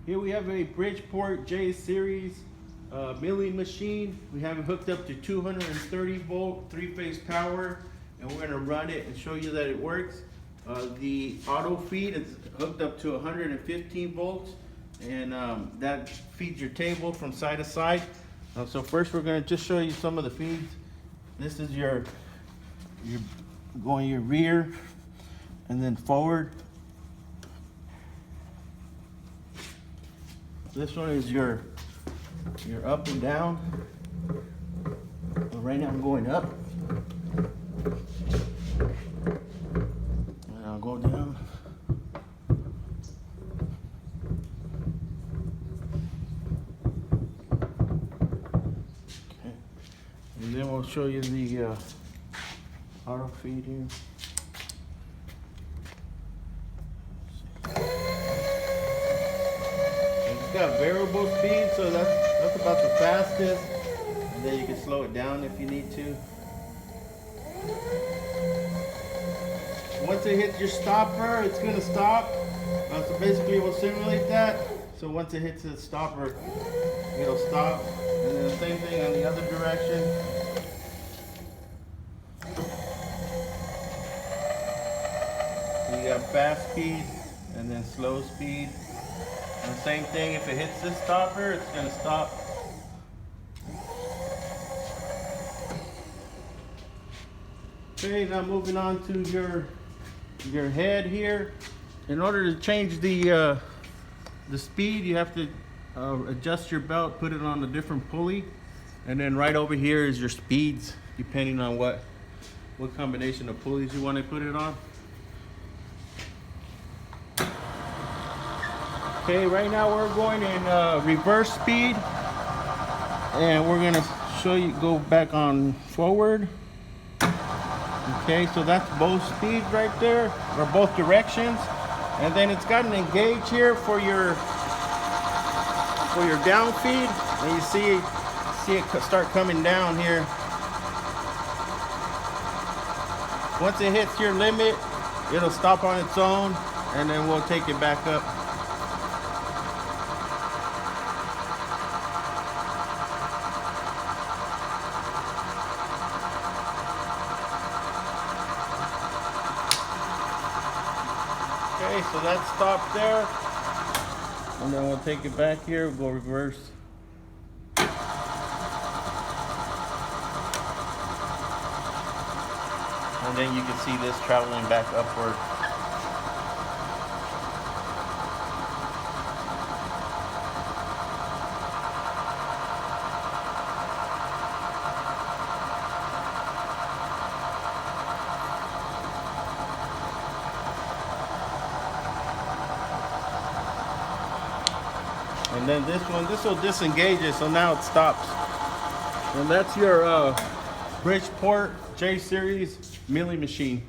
Here we have a Bridgeport J series milling machine. We have it hooked up to 230 volt 3-phase power, and we're going to run it and show you that it works. The auto feed is hooked up to 115 volts, and that feeds your table from side to side. So first we're going to just show you some of the feeds. This is your going your rear and then forward. This one is your up and down. Right now I'm going up. And I'll go down. Okay. And then we'll show you the auto feed here. It's got variable speed, so that's about the fastest, and then you can slow it down if you need to. Once it hits your stopper, it's going to stop. So basically it will simulate that. So once it hits the stopper, it'll stop. And then the same thing on the other direction. You got fast speed and then slow speed. And the same thing, if it hits this stopper, it's going to stop. Okay, now moving on to your head here. In order to change the speed, you have to adjust your belt, put it on a different pulley, and then right over here is your speeds, depending on what combination of pulleys you want to put it on. Okay, right now we're going in reverse speed, and we're going to show you go back on forward. Okay, so that's both speeds right there, or both directions. And then it's got an engage here for your down feed, and you see it start coming down here. Once it hits your limit, it'll stop on its own, and then we'll take it back up. Okay, so that's stopped there, and then we'll take it back here, we'll go reverse. And then you can see this traveling back upward. And then this will disengage it, so now it stops. And that's your Bridgeport J series milling machine.